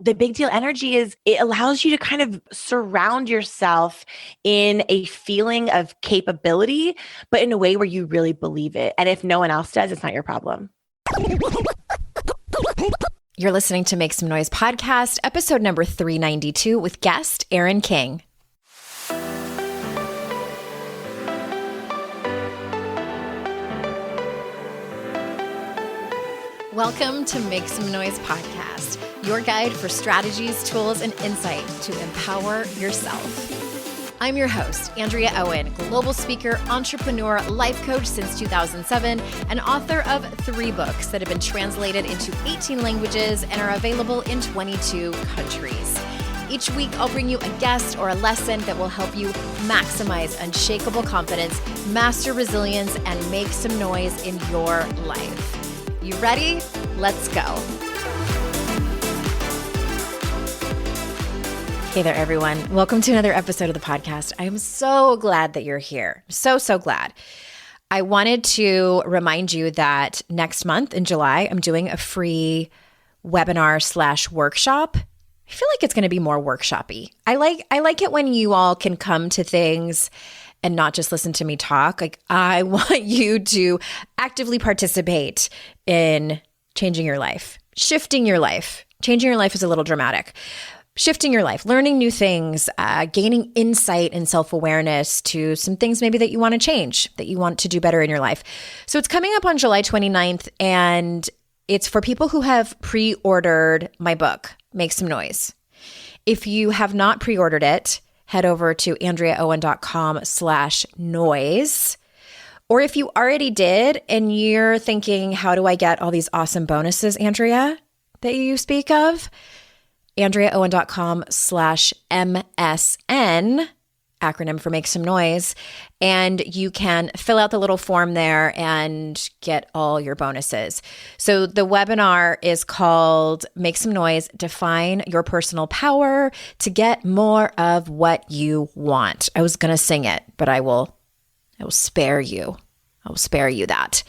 The big deal energy is it allows you to kind of surround yourself in a feeling of capability, but in a way where you really believe it. And if no one else does, it's not your problem. You're listening to Make Some Noise podcast, episode number 392 with guest Erin King. Welcome to Make Some Noise podcast, your guide for strategies, tools, and insight to empower yourself. I'm your host, Andrea Owen, global speaker, entrepreneur, life coach since 2007, and author of 3 books that have been translated into 18 languages and are available in 22 countries. Each week, I'll bring you a guest or a lesson that will help you maximize unshakable confidence, master resilience, and make some noise in your life. You ready? Let's go. Hey there, everyone. Welcome to another episode of the podcast. I am so glad that you're here. So glad. I wanted to remind you that next month in July, I'm doing a free webinar/workshop. I feel like it's going to be more workshop-y. I like it when you all can come to things and not just listen to me talk. Like, I want you to actively participate in changing your life, shifting your life. Changing your life is a little dramatic. Shifting your life, learning new things, gaining insight and self-awareness to some things maybe that you want to change, that you want to do better in your life. So it's coming up on July 29th, and it's for people who have pre-ordered my book, Make Some Noise. If you have not pre-ordered it, head over to andreaowen.com/noise. Or if you already did and you're thinking, how do I get all these awesome bonuses, Andrea, that you speak of? andreaowen.com/MSN, acronym for Make Some Noise, and you can fill out the little form there and get all your bonuses. So the webinar is called Make Some Noise, Define Your Personal Power to Get More of What You Want. I was going to sing it, but I will spare you. I will spare you that.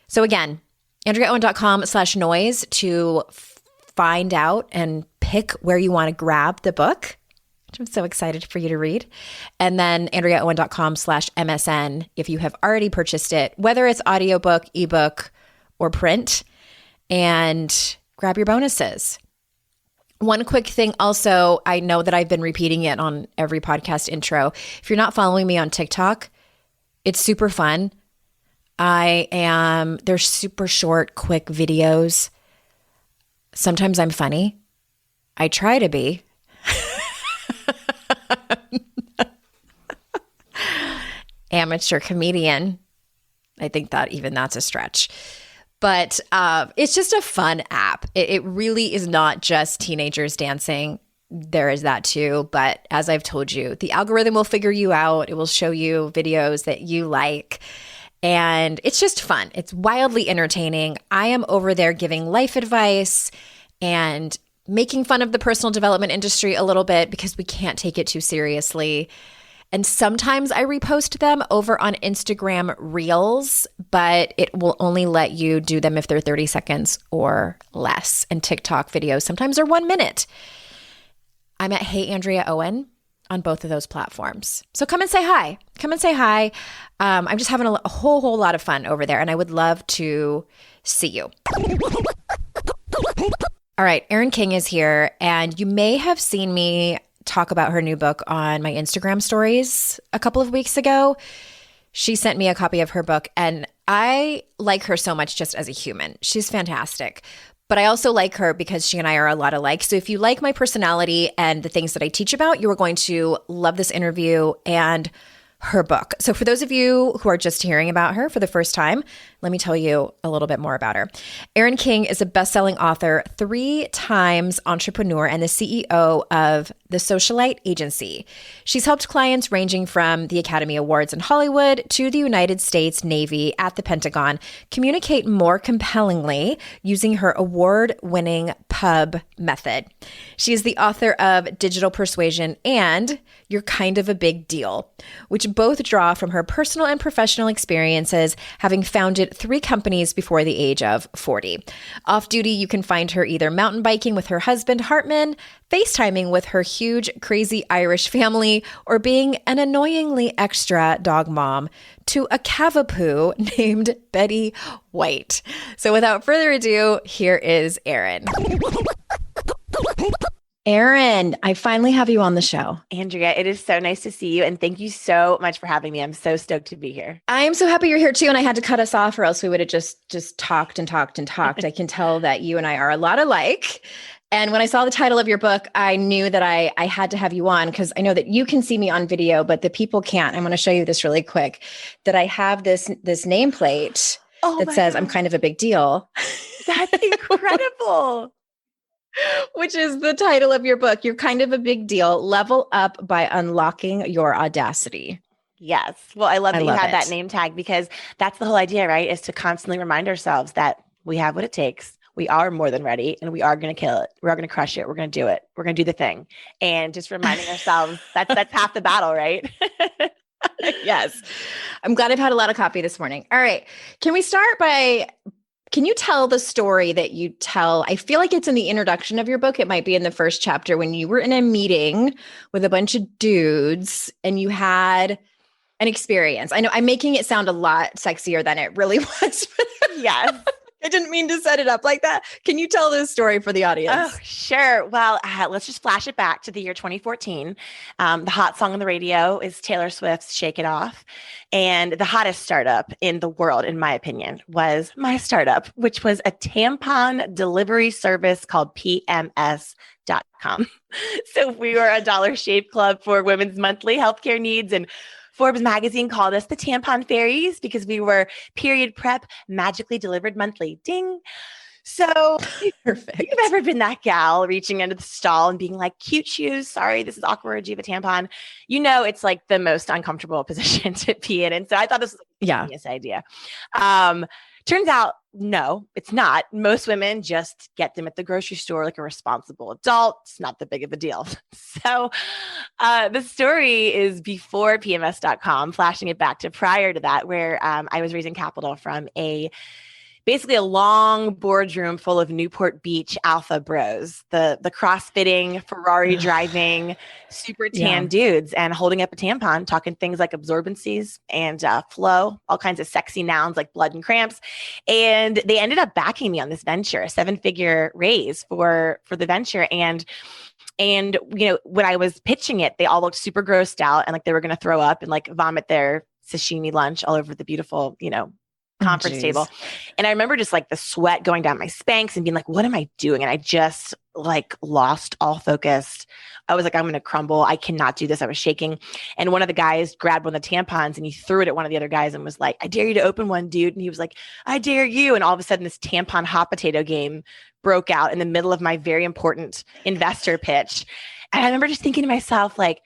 So again, andreaowen.com/noise to find out and pick where you want to grab the book, which I'm so excited for you to read. And then andreaowen.com/MSN if you have already purchased it, whether it's audiobook, ebook, or print, and grab your bonuses. One quick thing also, I know that I've been repeating it on every podcast intro. If you're not following me on TikTok, it's super fun. They're super short, quick videos. Sometimes I'm funny. I try to be. Amateur comedian. I think that's a stretch. But it's just a fun app. It really is not just teenagers dancing. There is that too. But as I've told you, the algorithm will figure you out. It will show you videos that you like. And it's just fun. It's wildly entertaining. I am over there giving life advice and making fun of the personal development industry a little bit because we can't take it too seriously. And sometimes I repost them over on Instagram Reels, but it will only let you do them if they're 30 seconds or less. And TikTok videos sometimes are 1 minute. I'm at Hey Andrea Owen on both of those platforms. So come and say hi. Come and say hi. I'm just having a whole lot of fun over there, and I would love to see you. All right, Erin King is here, and you may have seen me talk about her new book on my Instagram stories a couple of weeks ago. She sent me a copy of her book, and I like her so much just as a human. She's fantastic. But I also like her because she and I are a lot alike. So if you like my personality and the things that I teach about, you are going to love this interview and her book. So for those of you who are just hearing about her for the first time, let me tell you a little bit more about her. Erin King is a best-selling author, 3 times entrepreneur, and the CEO of the Socialite Agency. She's helped clients ranging from the Academy Awards in Hollywood to the United States Navy at the Pentagon communicate more compellingly using her award-winning pub method. She is the author of Digital Persuasion and You're Kind of a Big Deal, which both draw from her personal and professional experiences, having founded founded 3 companies before the age of 40. Off duty, you can find her either mountain biking with her husband, Hartman, FaceTiming with her huge, crazy Irish family, or being an annoyingly extra dog mom to a cavapoo named Betty White. So without further ado, here is Erin. Erin, I finally have you on the show. Andrea, it is so nice to see you. And thank you so much for having me. I'm so stoked to be here. I'm so happy you're here too. And I had to cut us off or else we would have just talked and talked and talked. I can tell that you and I are a lot alike. And when I saw the title of your book, I knew that I had to have you on because I know that you can see me on video, but the people can't. I'm going to show you this really quick, that I have this nameplate that says God. I'm kind of a big deal. That's incredible. Which is the title of your book. You're kind of a big deal. Level up by unlocking your audacity. Yes. Well, I love that you have that name tag because that's the whole idea, right? Is to constantly remind ourselves that we have what it takes. We are more than ready and we are going to kill it. We are going to crush it. We're going to do it. We're going to do the thing. And just reminding ourselves that's half the battle, right? Yes. I'm glad I've had a lot of coffee this morning. All right. Can we start by... Can you tell the story that you tell? I feel like it's in the introduction of your book. It might be in the first chapter when you were in a meeting with a bunch of dudes and you had an experience. I know I'm making it sound a lot sexier than it really was. Yes. I didn't mean to set it up like that. Can you tell this story for the audience? Oh, sure. Well, let's just flash it back to the year 2014. The hot song on the radio is Taylor Swift's Shake It Off. And the hottest startup in the world, in my opinion, was my startup, which was a tampon delivery service called PMS.com. So we were a Dollar Shave Club for women's monthly healthcare needs, and Forbes magazine called us the tampon fairies because we were period prep, magically delivered monthly. Ding. So perfect. If you've ever been that gal reaching into the stall and being like, cute shoes, sorry, this is awkward, do you have a tampon? You know, it's like the most uncomfortable position to be in. And so I thought this was a genius idea. Turns out, no, it's not. Most women just get them at the grocery store like a responsible adult. It's not that big of a deal. So the story is before PMS.com, flashing it back to prior to that, where I was raising capital from basically a long boardroom full of Newport Beach alpha bros, the crossfitting, Ferrari driving, super tan dudes, and holding up a tampon, talking things like absorbencies and flow, all kinds of sexy nouns like blood and cramps. And they ended up backing me on this venture, a 7-figure raise for the venture. And you know, when I was pitching it, they all looked super grossed out and like they were going to throw up and like vomit their sashimi lunch all over the beautiful, you know, conference table. And I remember just like the sweat going down my Spanx and being like, what am I doing? And I just like lost all focus. I was like, I'm going to crumble. I cannot do this. I was shaking. And one of the guys grabbed one of the tampons and he threw it at one of the other guys and was like, I dare you to open one, dude. And he was like, I dare you. And all of a sudden this tampon hot potato game broke out in the middle of my very important investor pitch. And I remember just thinking to myself, like,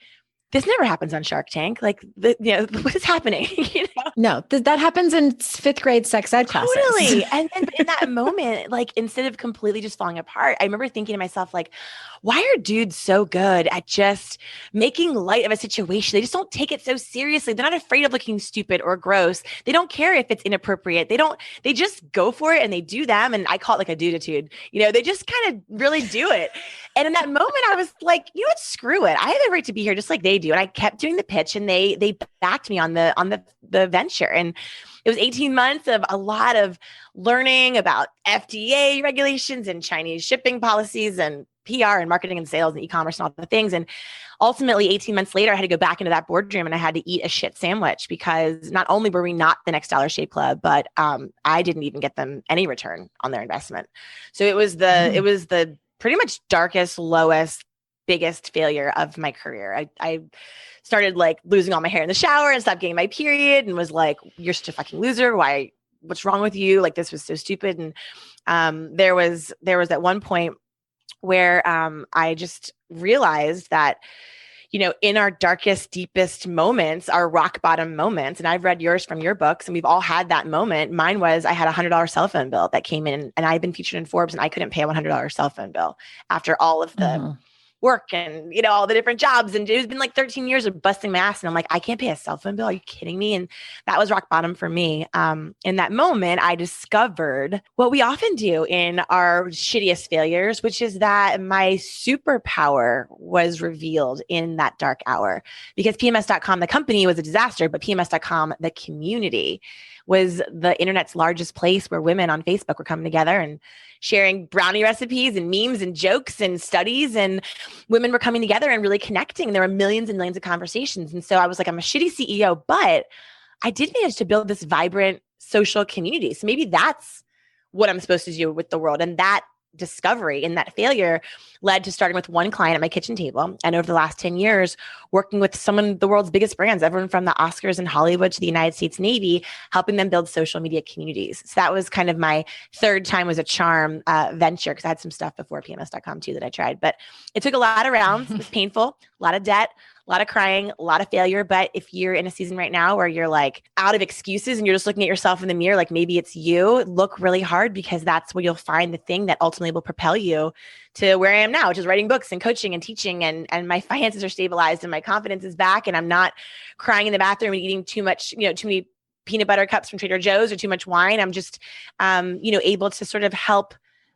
this never happens on Shark Tank. Like, you know, what is happening? You know? No, that happens in 5th grade sex ed classes. Totally. And in that moment, like, instead of completely just falling apart, I remember thinking to myself, like, why are dudes so good at just making light of a situation? They just don't take it so seriously. They're not afraid of looking stupid or gross. They don't care if it's inappropriate. They just go for it and they do them. And I call it like a duditude. You know, they just kind of really do it. And in that moment, I was like, you know what, screw it. I have the right to be here just like they do. And I kept doing the pitch and they backed me on the venture. And it was 18 months of a lot of learning about FDA regulations and Chinese shipping policies and PR and marketing and sales and e-commerce and all the things. And ultimately 18 months later, I had to go back into that boardroom and I had to eat a shit sandwich because not only were we not the next Dollar Shave Club, but I didn't even get them any return on their investment. So it was the pretty much darkest, lowest, biggest failure of my career. I started like losing all my hair in the shower and stopped getting my period and was like, you're such a fucking loser. What's wrong with you? Like, this was so stupid. And there was at one point where I just realized that, you know, in our darkest, deepest moments, our rock bottom moments, and I've read yours from your books and we've all had that moment. Mine was, I had $100 cell phone bill that came in and I'd been featured in Forbes and I couldn't pay a $100 cell phone bill after all of the work and, you know, all the different jobs. And it's been like 13 years of busting my ass. And I'm like, I can't pay a cell phone bill. Are you kidding me? And that was rock bottom for me. In that moment, I discovered what we often do in our shittiest failures, which is that my superpower was revealed in that dark hour, because PMS.com, the company, was a disaster, but PMS.com, the community, was the internet's largest place where women on Facebook were coming together and sharing brownie recipes and memes and jokes and studies, and women were coming together and really connecting. There were millions and millions of conversations. And so I was like, I'm a shitty CEO, but I did manage to build this vibrant social community. So maybe that's what I'm supposed to do with the world. And that discovery and that failure led to starting with one client at my kitchen table. And over the last 10 years, working with some of the world's biggest brands, everyone from the Oscars in Hollywood to the United States Navy, helping them build social media communities. So that was kind of my third time was a charm venture, because I had some stuff before PMS.com too that I tried. But it took a lot of rounds. It was painful, a lot of debt, a lot of crying, a lot of failure. But if you're in a season right now where you're like out of excuses and you're just looking at yourself in the mirror, like maybe it's you, look really hard, because that's where you'll find the thing that ultimately will propel you to where I am now, which is writing books and coaching and teaching, and my finances are stabilized and my confidence is back, and I'm not crying in the bathroom and eating too much, too many peanut butter cups from Trader Joe's or too much wine. I'm just, able to sort of help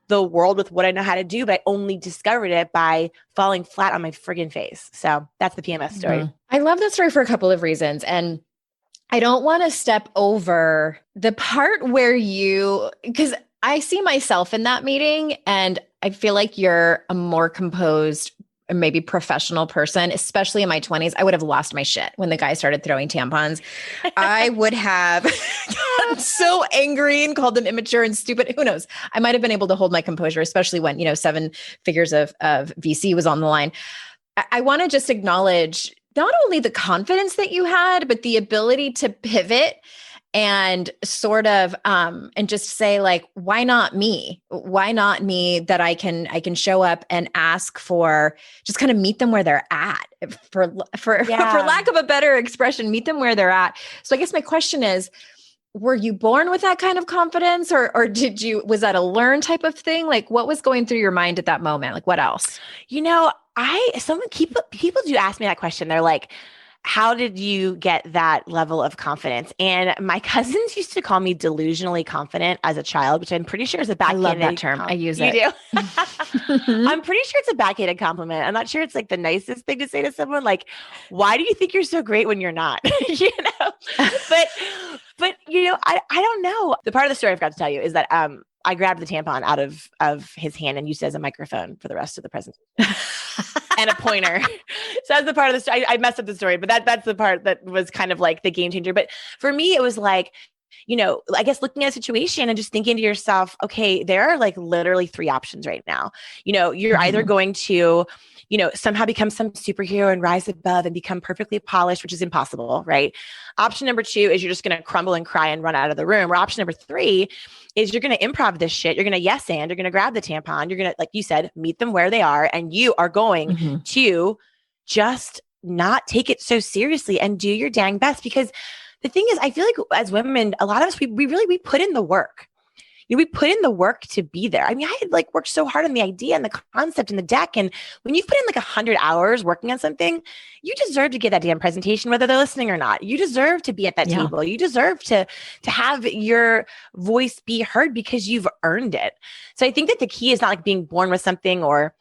the world with what I know how to do, but I only discovered it by falling flat on my friggin' face. So that's the PMS story. Mm-hmm. I love that story for a couple of reasons. And I don't want to step over the part where because I see myself in that meeting, and I feel like you're a more composed, maybe professional person, especially in my 20s. I would have lost my shit when the guy started throwing tampons. I would have gotten so angry and called them immature and stupid. Who knows? I might have been able to hold my composure, especially when, 7 figures of VC was on the line. I want to just acknowledge not only the confidence that you had, but the ability to pivot and sort of, and just say like, why not me? Why not me, that I can show up and ask for, just kind of meet them where they're at, for lack of a better expression, meet them where they're at. So I guess my question is, were you born with that kind of confidence, or was that a learned type of thing? Like, what was going through your mind at that moment? Like, what else? People do ask me that question. They're like, how did you get that level of confidence? And my cousins used to call me delusionally confident as a child, which I'm pretty sure is a backhanded. I love that term. I use it. You do? I'm pretty sure it's a backhanded compliment. I'm not sure it's like the nicest thing to say to someone. Like, why do you think you're so great when you're not? But I don't know. The part of the story I forgot to tell you is that I grabbed the tampon out of his hand and used it as a microphone for the rest of the presentation. And a pointer. So that's the part of the story. I messed up the story, but that's the part that was kind of like the game changer. But for me, it was like, I guess looking at a situation and just thinking to yourself, okay, there are like literally 3 options right now. You're either going to, somehow become some superhero and rise above and become perfectly polished, which is impossible, right? Option number 2 is you're just going to crumble and cry and run out of the room. Or option number 3 is you're going to improv this shit. You're going to yes and, you're going to grab the tampon. You're going to, like you said, meet them where they are. And you are going to just not take it so seriously and do your dang best. Because the thing is, I feel like as women, a lot of us, we put in the work. We put in the work to be there. I mean, I had like worked so hard on the idea and the concept and the deck. And when you put in like 100 hours working on something, you deserve to get that damn presentation, whether they're listening or not. You deserve to be at that table. You deserve to have your voice be heard because you've earned it. So I think that the key is not like being born with something or,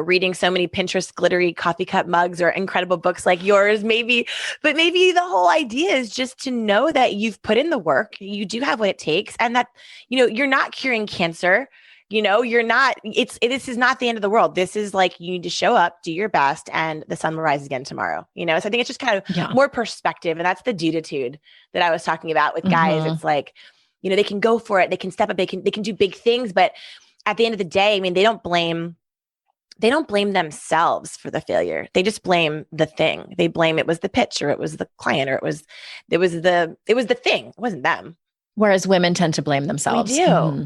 reading so many Pinterest glittery coffee cup mugs or incredible books like yours, maybe, but maybe the whole idea is just to know that you've put in the work, you do have what it takes, and that, you're not curing cancer. You're not, this is not the end of the world. This is like, you need to show up, do your best, and the sun will rise again tomorrow. So I think it's just kind of more perspective. And that's the dutitude that I was talking about with guys. It's like, they can go for it. They can step up, they can do big things, but at the end of the day, I mean, they don't blame themselves for the failure. They just blame the thing. They blame it was the pitch, or it was the client, or it was the thing. It wasn't them. Whereas women tend to blame themselves.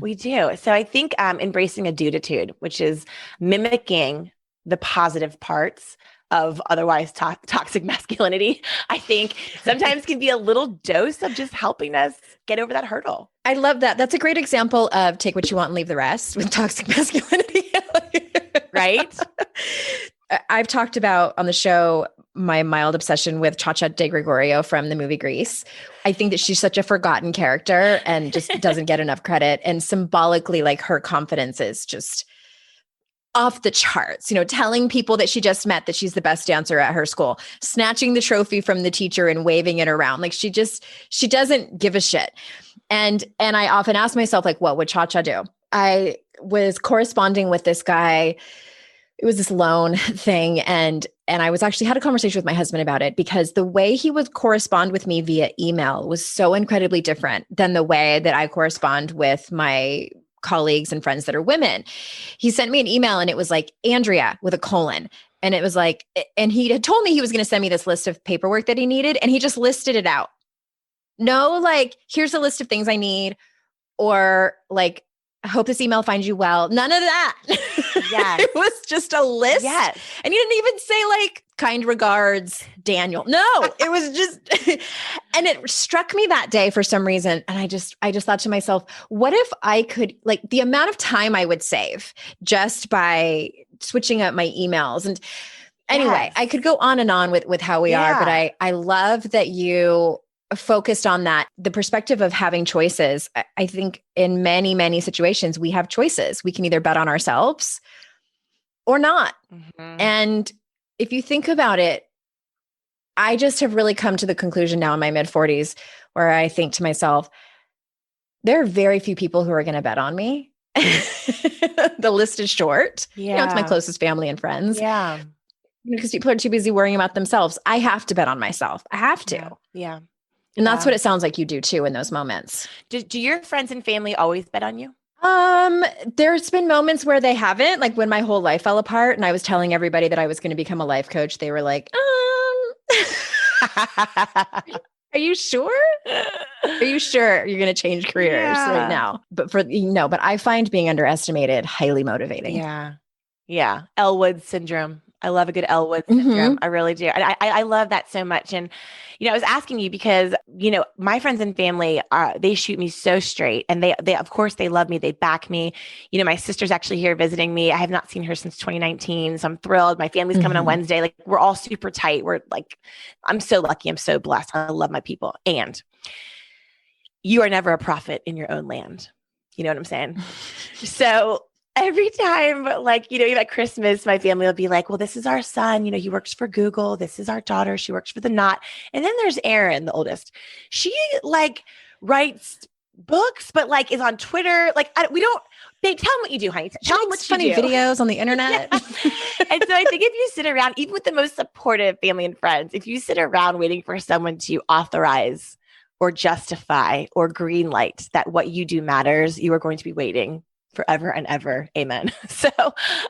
We do. So I think embracing a dutitude, which is mimicking the positive parts of otherwise toxic masculinity, I think sometimes can be a little dose of just helping us get over that hurdle. I love that. That's a great example of take what you want and leave the rest with toxic masculinity. Right? I've talked about on the show my mild obsession with Cha-Cha De Gregorio from the movie Grease. I think that she's such a forgotten character and just doesn't get enough credit. And symbolically, like, her confidence is just off the charts, telling people that she just met that she's the best dancer at her school, snatching the trophy from the teacher and waving it around. Like, she doesn't give a shit. And I often ask myself, like, what would Cha-Cha do? I was corresponding with this guy. It was this loan thing. And I was actually had a conversation with my husband about it, because the way he would correspond with me via email was so incredibly different than the way that I correspond with my colleagues and friends that are women. He sent me an email and it was like Andrea with a colon. And it was like, and he had told me he was going to send me this list of paperwork that he needed. And he just listed it out. No, like, here's a list of things I need, or like, I hope this email finds you well. None of that. Yes. It was just a list. Yes. And he didn't even say like, kind regards, Daniel. No, it was just, and it struck me that day for some reason. And I just thought to myself, what if I could, like, the amount of time I would save just by switching up my emails. And anyway, I could go on and on with how we are, but I love that you focused on that, the perspective of having choices. I think in many, many situations, we have choices. We can either bet on ourselves or not. Mm-hmm. And if you think about it, I just have really come to the conclusion now in my mid-40s where I think to myself, there are very few people who are going to bet on me. The list is short. Yeah. It's my closest family and friends. Yeah. Because people are too busy worrying about themselves. I have to bet on myself. I have to. Yeah. And that's what it sounds like you do too in those moments. Do your friends and family always bet on you? There's been moments where they haven't, like when my whole life fell apart and I was telling everybody that I was going to become a life coach. They were like, are you sure? Are you sure you're going to change careers right now? But but I find being underestimated highly motivating. Yeah. Yeah. Elwood syndrome. I love a good Elwood syndrome. I really do. And I love that so much. And, I was asking you because, my friends and family, they shoot me so straight, and they, of course, they love me. They back me. My sister's actually here visiting me. I have not seen her since 2019. So I'm thrilled. My family's coming on Wednesday. Like, we're all super tight. We're like, I'm so lucky. I'm so blessed. I love my people. And you are never a prophet in your own land. You know what I'm saying? So every time, like, even at Christmas, my family will be like, well, this is our son. He works for Google. This is our daughter. She works for the Knot. And then there's Erin, the oldest. She like writes books, but like is on Twitter. Like, babe, tell them what you do, honey. Tell them what's funny videos on the internet. Yeah. And so I think if you sit around, even with the most supportive family and friends, if you sit around waiting for someone to authorize or justify or green light that what you do matters, you are going to be waiting forever and ever. Amen. So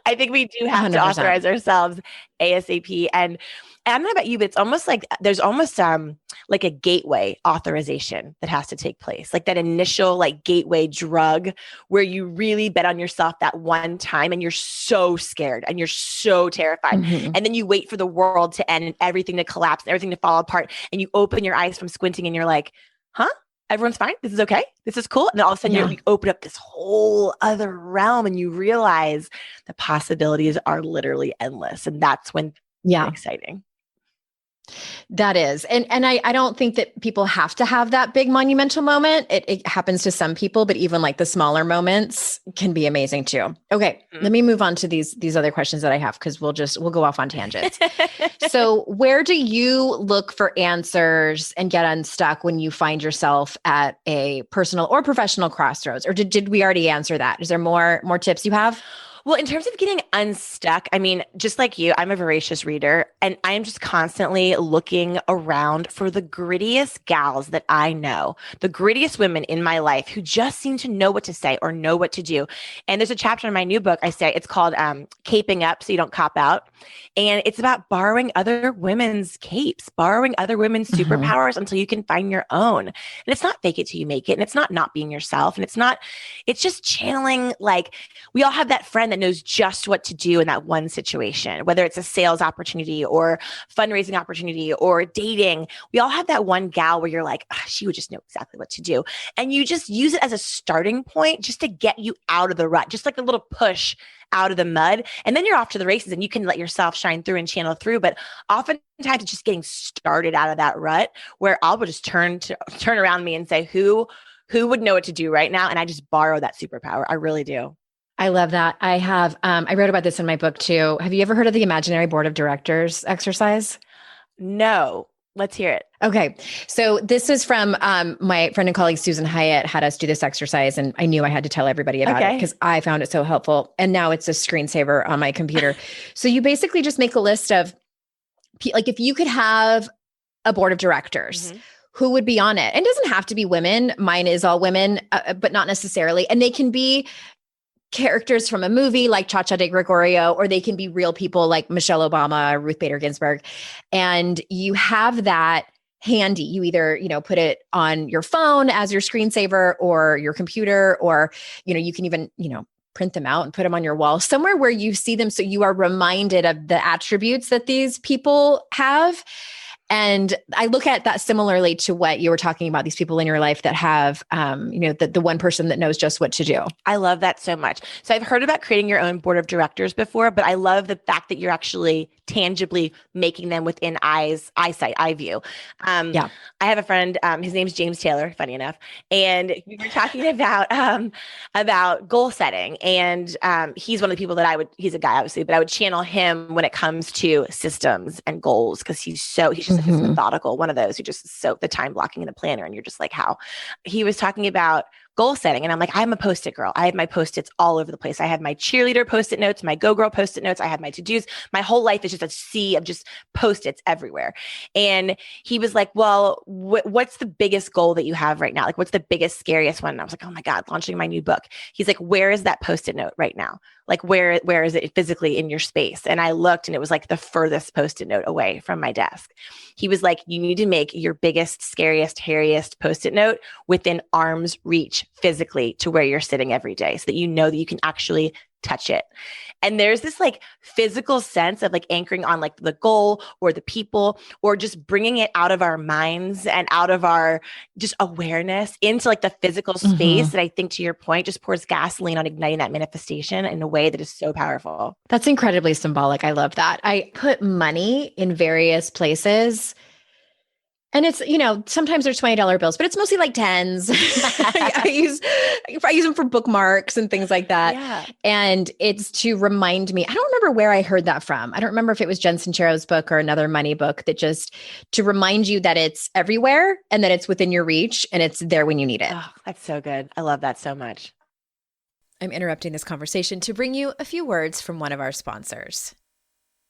I think we do have 100%. To authorize ourselves ASAP. And I don't know about you, but it's almost like there's almost like a gateway authorization that has to take place. Like that initial like gateway drug where you really bet on yourself that one time and you're so scared and you're so terrified. Mm-hmm. And then you wait for the world to end and everything to collapse and everything to fall apart. And you open your eyes from squinting and you're like, huh? Everyone's fine. This is okay. This is cool. And then all of a sudden you open up this whole other realm and you realize the possibilities are literally endless. And that's when it's exciting. That is. And I don't think that people have to have that big monumental moment. It happens to some people, but even like the smaller moments can be amazing too. Okay. Let me move on to these other questions that I have, because we'll go off on tangents. So where do you look for answers and get unstuck when you find yourself at a personal or professional crossroads? Or did we already answer that? Is there more tips you have? Well, in terms of getting unstuck, I mean, just like you, I'm a voracious reader, and I am just constantly looking around for the grittiest gals that I know, the grittiest women in my life who just seem to know what to say or know what to do. And there's a chapter in my new book, it's called Caping Up So You Don't Cop Out. And it's about borrowing other women's capes, borrowing other women's superpowers until you can find your own. And it's not fake it till you make it. And it's not being yourself. And it's just channeling, like, we all have that friend that that knows just what to do in that one situation, whether it's a sales opportunity or fundraising opportunity or dating. We all have that one gal where you're like, she would just know exactly what to do. And you just use it as a starting point just to get you out of the rut, just like a little push out of the mud. And then you're off to the races and you can let yourself shine through and channel through. But oftentimes it's just getting started out of that rut where I will just turn around me and say, who would know what to do right now? And I just borrow that superpower. I really do. I love that. I have, I wrote about this in my book too. Have you ever heard of the imaginary board of directors exercise? No. Let's hear it. Okay. So this is from my friend and colleague, Susan Hyatt, had us do this exercise. And I knew I had to tell everybody about it because I found it so helpful. And now it's a screensaver on my computer. So you basically just make a list of, like, if you could have a board of directors, who would be on it? And it doesn't have to be women. Mine is all women, but not necessarily. And they can be characters from a movie like Cha-Cha de Gregorio, or they can be real people like Michelle Obama, Ruth Bader Ginsburg. And you have that handy. You either, put it on your phone as your screensaver or your computer, or, you can even, print them out and put them on your wall somewhere where you see them. So you are reminded of the attributes that these people have. And I look at that similarly to what you were talking about, these people in your life that have, the one person that knows just what to do. I love that so much. So I've heard about creating your own board of directors before, but I love the fact that you're actually tangibly making them within eyesight, eye view. I have a friend, his name's James Taylor, funny enough. And we were talking about goal setting. And he's one of the people that he's a guy, obviously, but I would channel him when it comes to systems and goals, because he's just like methodical, one of those who just the time blocking in the planner. And you're just like, how? He was talking about goal setting. And I'm like, I'm a Post-it girl. I have my Post-its all over the place. I have my cheerleader Post-it notes, my Go Girl Post-it notes. I have my to-dos. My whole life is just a sea of just Post-its everywhere. And he was like, well, what's the biggest goal that you have right now? Like, what's the biggest, scariest one? And I was like, oh my God, launching my new book. He's like, where is that Post-it note right now? Like, where is it physically in your space? And I looked and it was like the furthest Post-it note away from my desk. He was like, you need to make your biggest, scariest, hairiest Post-it note within arm's reach physically to where you're sitting every day, so that you know that you can actually touch it. And there's this like physical sense of like anchoring on like the goal or the people, or just bringing it out of our minds and out of our just awareness into like the physical space that I think, to your point, just pours gasoline on igniting that manifestation in a way that is so powerful. That's incredibly symbolic. I love that. I put money in various places. And it's, sometimes there's $20 bills, but it's mostly like tens. I use them for bookmarks and things like that. Yeah. And it's to remind me, I don't remember where I heard that from. I don't remember if it was Jen Sincero's book or another money book, that just to remind you that it's everywhere and that it's within your reach and it's there when you need it. Oh, that's so good. I love that so much. I'm interrupting this conversation to bring you a few words from one of our sponsors.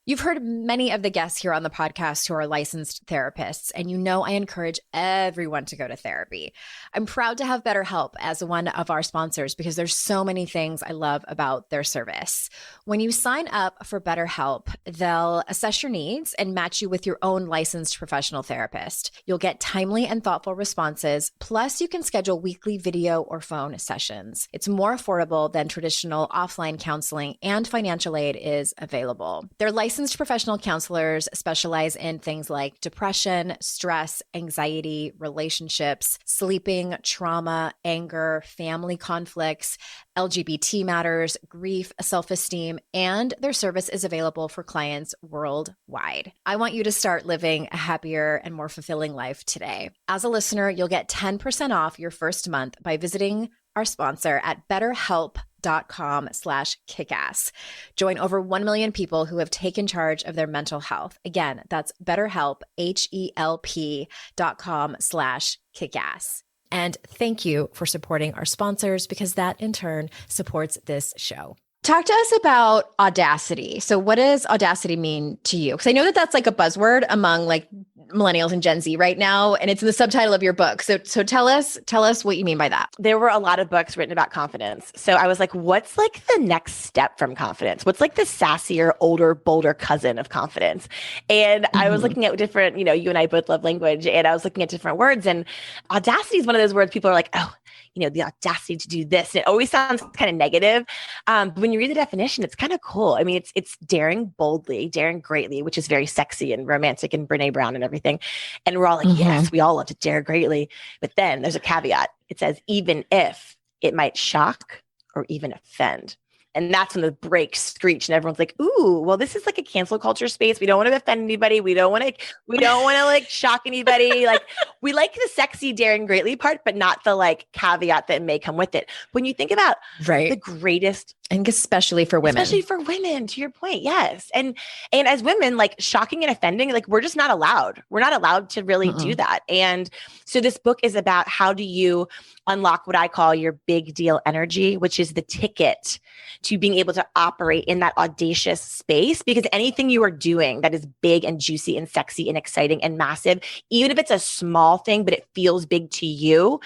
You've heard many of the guests here on the podcast who are licensed therapists, and I encourage everyone to go to therapy. I'm proud to have BetterHelp as one of our sponsors because there's so many things I love about their service. When you sign up for BetterHelp, they'll assess your needs and match you with your own licensed professional therapist. You'll get timely and thoughtful responses, plus you can schedule weekly video or phone sessions. It's more affordable than traditional offline counseling, and financial aid is available. Their licensed professional counselors specialize in things like depression, stress, anxiety, relationships, sleeping, trauma, anger, family conflicts, LGBT matters, grief, self-esteem, and their service is available for clients worldwide. I want you to start living a happier and more fulfilling life today. As a listener, you'll get 10% off your first month by visiting our sponsor at betterhelp.com/kickass. Join over 1 million people who have taken charge of their mental health. Again, that's BetterHelp, HELP.com/kickass. And thank you for supporting our sponsors, because that in turn supports this show. Talk to us about Audacity. So what does Audacity mean to you? Because I know that that's like a buzzword among like millennials and Gen Z right now, and it's in the subtitle of your book. So tell us what you mean by that. There were a lot of books written about confidence. So I was like, what's like the next step from confidence? What's like the sassier, older, bolder cousin of confidence? And I was looking at different, you and I both love language, and I was looking at different words, and audacity is one of those words people are like, oh, the audacity to do this. And it always sounds kind of negative. But when you read the definition, it's kind of cool. I mean, it's daring boldly, daring greatly, which is very sexy and romantic and Brene Brown and everything. And we're all like, yes, we all love to dare greatly. But then there's a caveat. It says, even if it might shock or even offend. And that's when the brakes screech and everyone's like, ooh, well, this is like a cancel culture space. We don't want to offend anybody. We don't want to like shock anybody. Like, we like the sexy, daring greatly part, but not the like caveat that may come with it. When you think about the greatest, and especially for women, to your point. Yes. And as women, like shocking and offending, like we're just not allowed. We're not allowed to really do that. And so this book is about how do you unlock what I call your big deal energy, which is the ticket to being able to operate in that audacious space, because anything you are doing that is big and juicy and sexy and exciting and massive, even if it's a small thing, but it feels big to you,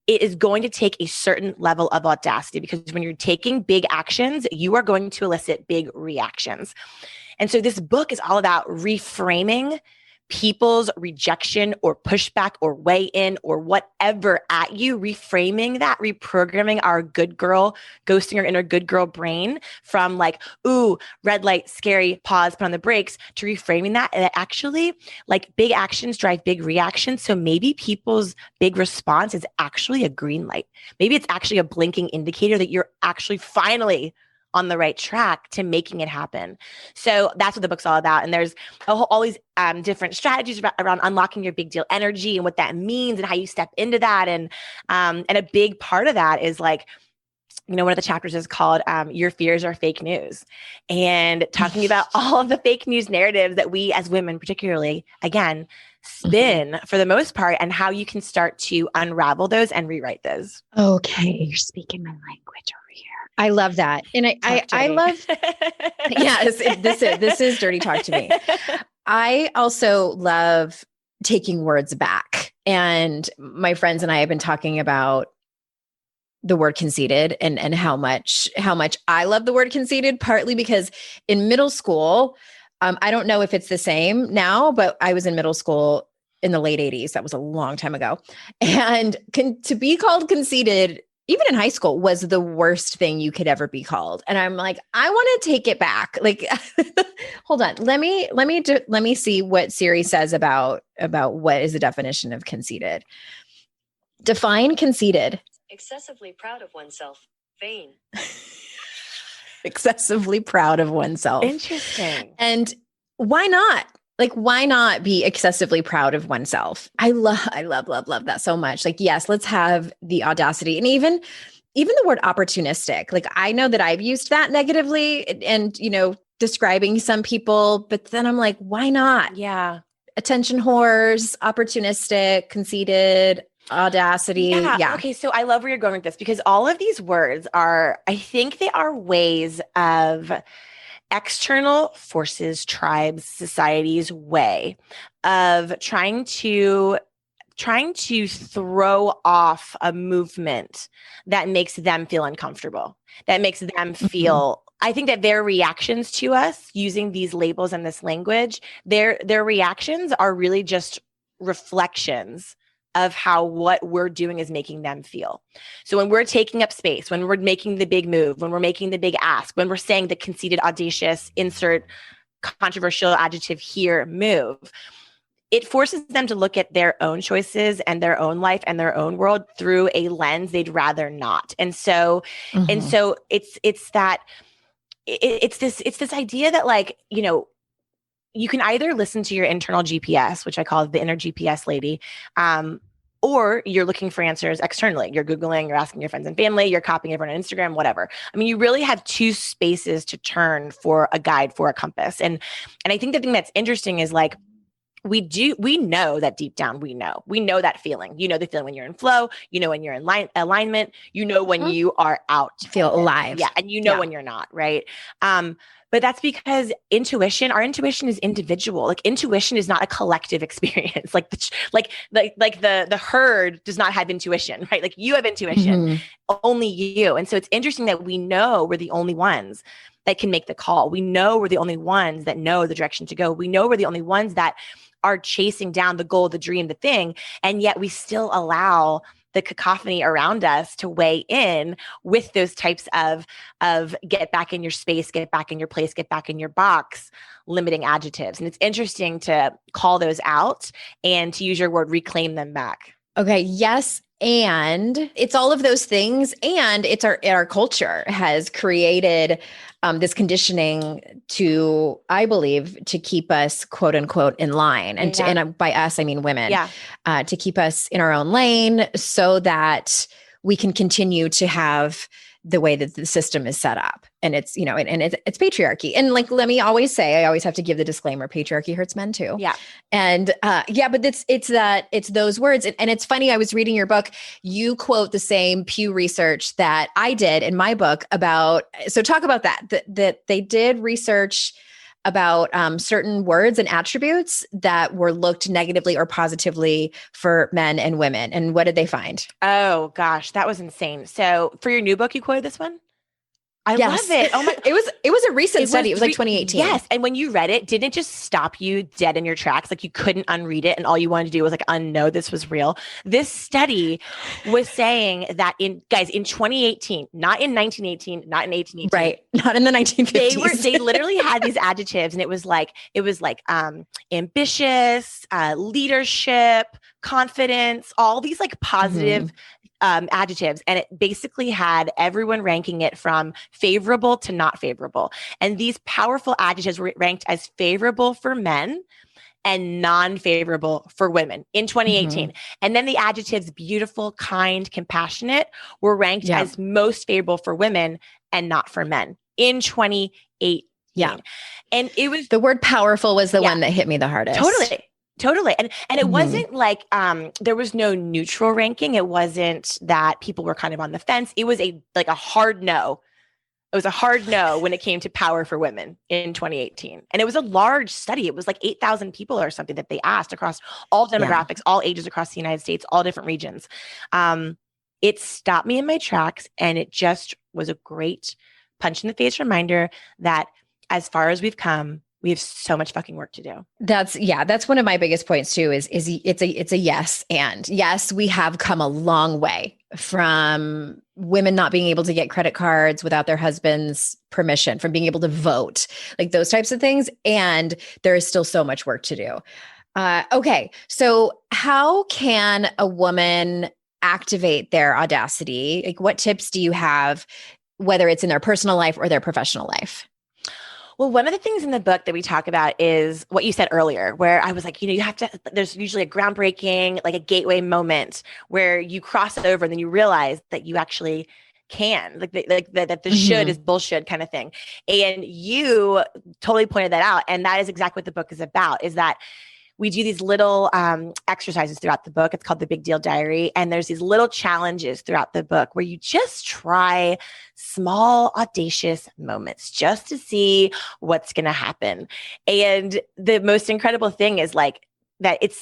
it is going to take a certain level of audacity, because when you're taking big actions, you are going to elicit big reactions. And so this book is all about reframing people's rejection or pushback or weigh in or whatever at you, reframing that, reprogramming our good girl, ghosting our inner good girl brain from like, ooh, red light, scary, pause, put on the brakes, to reframing that. And that actually, like, big actions drive big reactions. So maybe people's big response is actually a green light. Maybe it's actually a blinking indicator that you're actually finally on the right track to making it happen. So that's what the book's all about. And there's all these different strategies around unlocking your big deal energy and what that means and how you step into that. And a big part of that is like, one of the chapters is called Your Fears Are Fake News, and talking about all of the fake news narratives that we as women particularly, again, spin for the most part, and how you can start to unravel those and rewrite those. Okay, you're speaking my language over here. I love that. And I love, yes, this is dirty talk to me. I also love taking words back. And my friends and I have been talking about the word conceited and how much I love the word conceited, partly because in middle school, I don't know if it's the same now, but I was in middle school in the late 80s. That was a long time ago. And to be called conceited, even in high school, was the worst thing you could ever be called. And I'm like, I want to take it back. Like, hold on. Let me see what Siri says about what is the definition of conceited. Define conceited. Excessively proud of oneself. Vain. Excessively proud of oneself. Interesting. And why not? Like, why not be excessively proud of oneself? I love that so much. Like, yes, let's have the audacity. And even the word opportunistic. Like, I know that I've used that negatively and, describing some people, but then I'm like, why not? Yeah. Attention whores, opportunistic, conceited, audacity. Yeah. Okay. So I love where you're going with this, because all of these words I think they are ways of external forces, tribes, society's way of trying to throw off a movement that makes them feel uncomfortable, that makes them feel, I think that their reactions to us using these labels and this language, their reactions are really just reflections of how what we're doing is making them feel. So when we're taking up space, when we're making the big move, when we're making the big ask, when we're saying the conceited, audacious, insert controversial adjective here, move, it forces them to look at their own choices and their own life and their own world through a lens they'd rather not. And so it's this idea that, like, you can either listen to your internal GPS, which I call the inner GPS lady, or you're looking for answers externally. You're Googling, you're asking your friends and family, you're copying everyone on Instagram, whatever. I mean, you really have two spaces to turn for a guide, for a compass. And I think the thing that's interesting is, like, we know that deep down, we know that feeling. The feeling when you're in flow, when you're in alignment, when you are out. Feel alive. Yeah. And when you're not, right? But that's because our intuition is individual. Like, intuition is not a collective experience. Like the herd does not have intuition, right? Like, you have intuition, only you. And so it's interesting that we know we're the only ones that can make the call. We know we're the only ones that know the direction to go. We know we're the only ones that are chasing down the goal, the dream, the thing. And yet we still allow the cacophony around us to weigh in with those types of get back in your space, get back in your place, get back in your box, limiting adjectives. And it's interesting to call those out and, to use your word, reclaim them back. Okay. Yes. And it's all of those things. And it's our culture has created this conditioning to, I believe, to keep us quote unquote in line. And, and by us, I mean women, to keep us in our own lane so that we can continue to have the way that the system is set up. And it's, and it's patriarchy. And like, let me always say, I always have to give the disclaimer, patriarchy hurts men too. Yeah. And but it's those words. And it's funny, I was reading your book, you quote the same Pew research that I did in my book so talk about that they did research about certain words and attributes that were looked negatively or positively for men and women. And what did they find? Oh gosh, that was insane. So for your new book, you quoted this one? I love it. Oh my! It was a recent study. It was like 2018. Yes. And when you read it, didn't it just stop you dead in your tracks? Like you couldn't unread it. And all you wanted to do was like, unknow this was real. This study was saying that in 2018, not in 1918, not in 1818. Right. Not in the 1950s. They literally had these adjectives, and it was like ambitious, leadership, confidence, all these like positive adjectives. And it basically had everyone ranking it from favorable to not favorable. And these powerful adjectives were ranked as favorable for men and non-favorable for women in 2018. And then the adjectives beautiful, kind, compassionate were ranked as most favorable for women and not for men in 2018. Yeah. And it was the word powerful was the one that hit me the hardest. Totally. And it wasn't like there was no neutral ranking. It wasn't that people were kind of on the fence. It was a hard no. It was a hard no when it came to power for women in 2018. And it was a large study. It was like 8,000 people or something that they asked across all demographics, all ages across the United States, all different regions. It stopped me in my tracks, and it just was a great punch in the face reminder that as far as we've come, we have so much fucking work to do. That's one of my biggest points too, is it's a yes. And yes, we have come a long way from women not being able to get credit cards without their husband's permission, from being able to vote, like those types of things. And there is still so much work to do. Okay. So how can a woman activate their audacity? Like what tips do you have, whether it's in their personal life or their professional life? Well, one of the things in the book that we talk about is what you said earlier, where I was like, you have to, there's usually a groundbreaking, like a gateway moment where you cross it over and then you realize that you actually can, that the should is bullshit kind of thing. And you totally pointed that out. And that is exactly what the book is about, is that we do these little exercises throughout the book. It's called the Big Deal Diary. And there's these little challenges throughout the book where you just try small, audacious moments just to see what's going to happen. And the most incredible thing is like that it's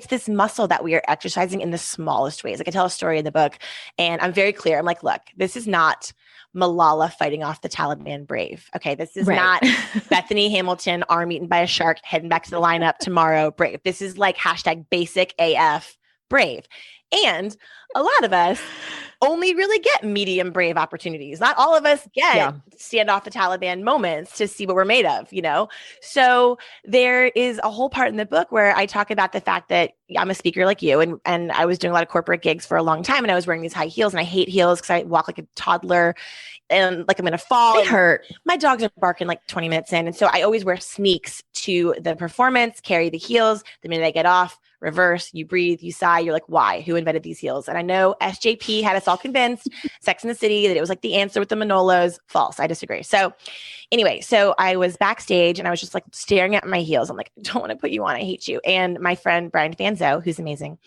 this muscle that we are exercising in the smallest ways. Like I tell a story in the book, and I'm very clear. I'm like, look, this is not Malala fighting off the Taliban brave. Okay, this is not Bethany Hamilton, arm eaten by a shark, heading back to the lineup tomorrow, brave. This is like #basic AF brave. And a lot of us only really get medium brave opportunities. Not all of us get stand off the Taliban moments to see what we're made of, So there is a whole part in the book where I talk about the fact that I'm a speaker like you, and I was doing a lot of corporate gigs for a long time, and I was wearing these high heels, and I hate heels because I walk like a toddler and like I'm going to fall. They hurt. My dogs are barking like 20 minutes in. And so I always wear sneaks to the performance, carry the heels. The minute I get off, reverse, you breathe, you sigh, you're like, why? Who invented these heels? And I know SJP had us all convinced, Sex and the City, that it was like the answer with the Manolos. False. I disagree. So anyway, so I was backstage and I was just like staring at my heels. I'm like, I don't want to put you on. I hate you. And my friend, Brian Fanzo, who's amazing,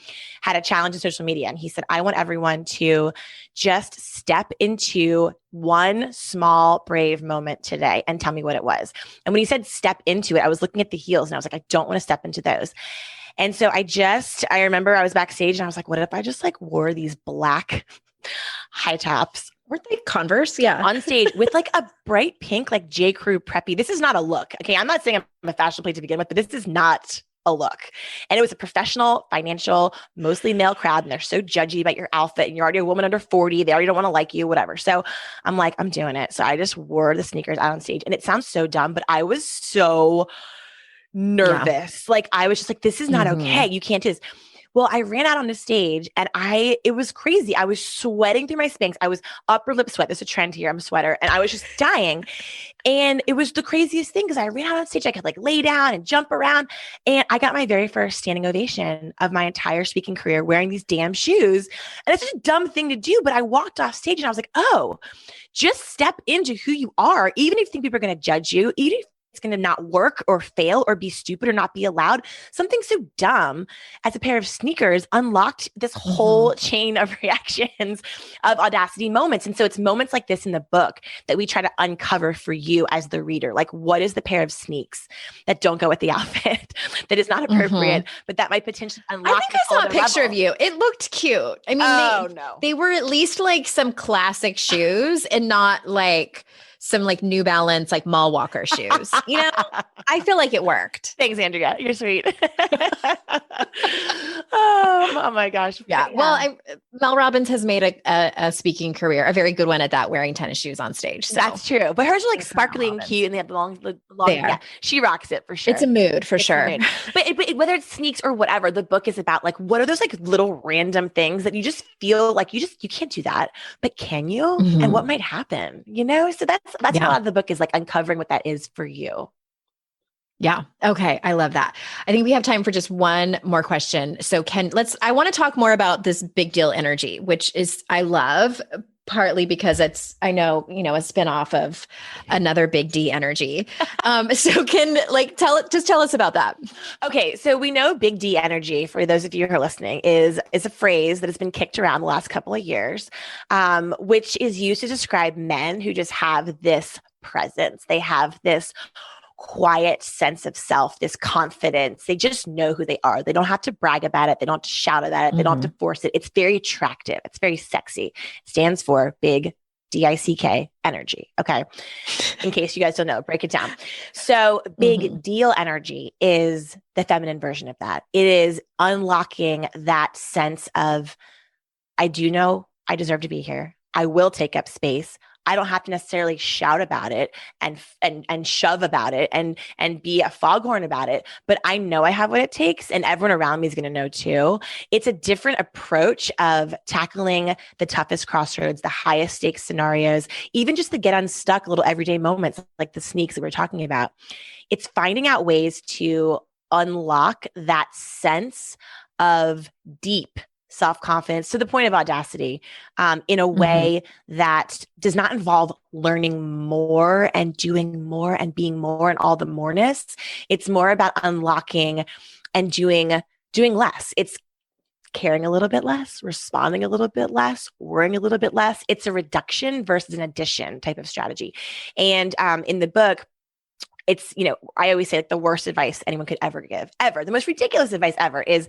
had a challenge on social media. And he said, I want everyone to just step into one small, brave moment today and tell me what it was. And when he said step into it, I was looking at the heels and I was like, I don't want to step into those. And so I remember I was backstage and I was like, what if I just like wore these black high tops? Weren't they Converse? Yeah. On stage with like a bright pink, like J. Crew preppy. This is not a look. Okay. I'm not saying I'm a fashion plate to begin with, but this is not a look. And it was a professional, financial, mostly male crowd. And they're so judgy about your outfit. And you're already a woman under 40. They already don't want to like you, whatever. So I'm like, I'm doing it. So I just wore the sneakers out on stage. And it sounds so dumb, but I was so nervous. Like I was just like, this is not okay. You can't do this. Well, I ran out on the stage and it was crazy. I was sweating through my Spanx. I was upper lip sweat. There's a trend here. I'm a sweater. And I was just dying. And it was the craziest thing because I ran out on stage. I could like lay down and jump around. And I got my very first standing ovation of my entire speaking career wearing these damn shoes. And it's just a dumb thing to do. But I walked off stage and I was like, oh, just step into who you are. Even if you think people are going to judge you, even if it's going to not work or fail or be stupid or not be allowed. Something so dumb as a pair of sneakers unlocked this whole chain of reactions of audacity moments. And so it's moments like this in the book that we try to uncover for you as the reader. Like, what is the pair of sneaks that don't go with the outfit, that is not appropriate, but that might potentially unlock? I think I saw a picture of you. It looked cute. I mean, they were at least like some classic shoes and not like some like New Balance, like mall walker shoes. You know, I feel like it worked. Thanks, Andrea. You're sweet. Oh my gosh. Yeah. Well, Mel Robbins has made a speaking career, a very good one at that, wearing tennis shoes on stage. So. That's true. But hers are like sparkly and cute and they have the long, yeah, she rocks it for sure. It's a mood for sure. Mood. But whether it's sneaks or whatever, the book is about like, what are those like little random things that you just feel like you can't do that, but can you? And what might happen, you know? So that's a lot of the book is like uncovering what that is for you. Yeah. Okay. I love that. I think we have time for just one more question. So I want to talk more about this big deal energy, which is, I love partly because it's, I know, a spinoff of another big D energy. So tell us about that. Okay. So we know big D energy, for those of you who are listening, is a phrase that has been kicked around the last couple of years, which is used to describe men who just have this presence. They have this quiet sense of self, this confidence. They just know who they are. They don't have to brag about it. They don't have to shout about it. They don't have to force it. It's very attractive. It's very sexy. It stands for big DICK energy. Okay. In case you guys don't know, break it down. So big deal energy is the feminine version of that. It is unlocking that sense of, I do know I deserve to be here. I will take up space. I don't have to necessarily shout about it and shove about it and be a foghorn about it, but I know I have what it takes and everyone around me is going to know too. It's a different approach of tackling the toughest crossroads, the highest stakes scenarios, even just to get unstuck little everyday moments like the sneaks that we're talking about. It's finding out ways to unlock that sense of deep self-confidence to the point of audacity in a way that does not involve learning more and doing more and being more and all the moreness. It's more about unlocking and doing less. It's caring a little bit less, responding a little bit less, worrying a little bit less. It's a reduction versus an addition type of strategy. And in the book, it's, I always say like the worst advice anyone could ever give, ever. The most ridiculous advice ever is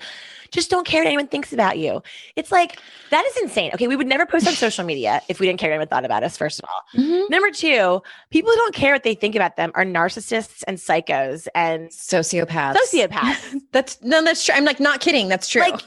just don't care what anyone thinks about you. It's like, that is insane. Okay. We would never post on social media if we didn't care what anyone thought about us, first of all. Number two, people who don't care what they think about them are narcissists and psychos and sociopaths. That's true. I'm like, not kidding. That's true. Like,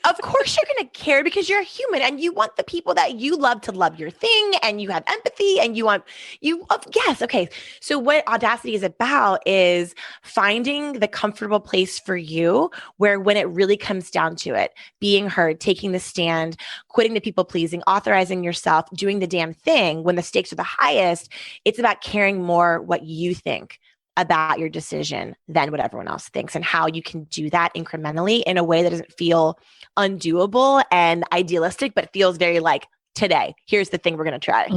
of course you're going to care because you're a human and you want the people that you love to love your thing and you have empathy and yes. Okay. So what audacity is about is finding the comfortable place for you where when it really comes down to it, being heard, taking the stand, quitting the people pleasing, authorizing yourself, doing the damn thing when the stakes are the highest, it's about caring more what you think about your decision than what everyone else thinks and how you can do that incrementally in a way that doesn't feel undoable and idealistic, but feels very like, today, here's the thing we're going to try.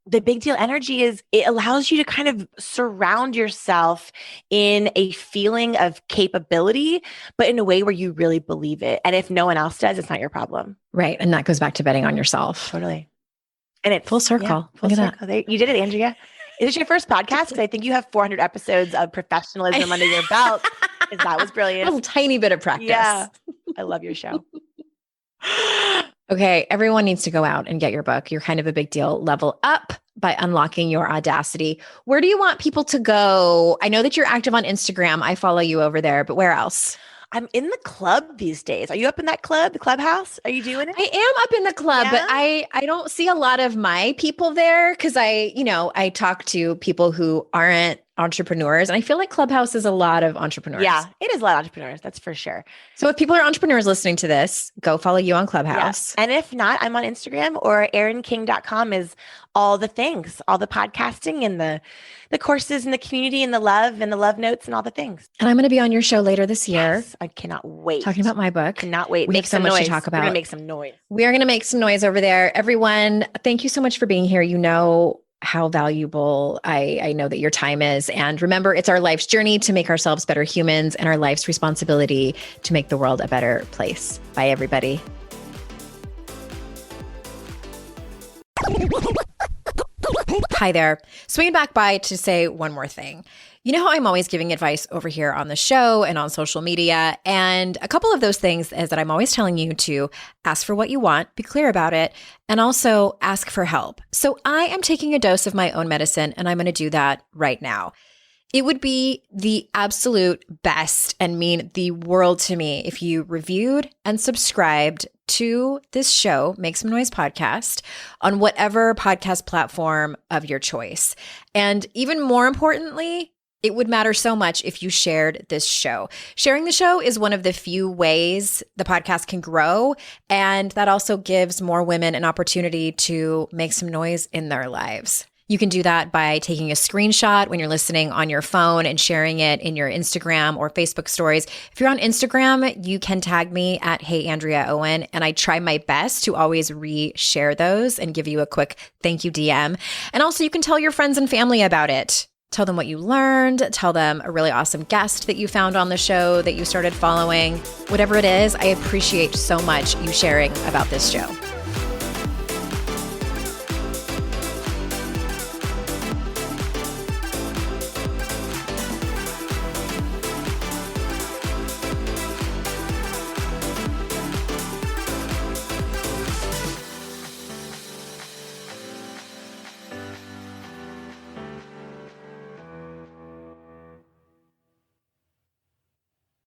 The big deal energy is it allows you to kind of surround yourself in a feeling of capability, but in a way where you really believe it. And if no one else does, it's not your problem. Right. And that goes back to betting on yourself. Totally. And it's full circle. Yeah, Look at that. You did it, Andrea. Is this your first podcast? Because I think you have 400 episodes of professionalism under your belt. Because that was brilliant. A little tiny bit of practice. Yeah. I love your show. Okay, everyone needs to go out and get your book. You're kind of a big deal. Level up by unlocking your audacity. Where do you want people to go? I know that you're active on Instagram. I follow you over there, but where else? I'm in the club these days. Are you up in that club, the clubhouse? Are you doing it? I am up in the club, but I don't see a lot of my people there because I talk to people who aren't entrepreneurs, and I feel like Clubhouse is a lot of entrepreneurs. Yeah, it is a lot of entrepreneurs. That's for sure. So if people are entrepreneurs listening to this, go follow you on Clubhouse. Yeah. And if not, I'm on Instagram, or erinking.com is all the things, all the podcasting and the courses and the community and the love notes and all the things. And I'm going to be on your show later this year. Yes, I cannot wait. Talking about my book. Cannot wait. We have so much to talk about. We're going to make some noise. We are going to make some noise over there. Everyone, thank you so much for being here. You know how valuable I know that your time is. And remember, it's our life's journey to make ourselves better humans and our life's responsibility to make the world a better place. Bye, everybody. Hi there. Swinging back by to say one more thing. You know how I'm always giving advice over here on the show and on social media. And a couple of those things is that I'm always telling you to ask for what you want, be clear about it, and also ask for help. So I am taking a dose of my own medicine, and I'm going to do that right now. It would be the absolute best and mean the world to me if you reviewed and subscribed to this show, Make Some Noise Podcast, on whatever podcast platform of your choice. And even more importantly, it would matter so much if you shared this show. Sharing the show is one of the few ways the podcast can grow, and that also gives more women an opportunity to make some noise in their lives. You can do that by taking a screenshot when you're listening on your phone and sharing it in your Instagram or Facebook stories. If you're on Instagram, you can tag me at @HeyAndreaOwen, and I try my best to always re-share those and give you a quick thank you DM. And also, you can tell your friends and family about it. Tell them what you learned. Tell them a really awesome guest that you found on the show that you started following. Whatever it is, I appreciate so much you sharing about this show.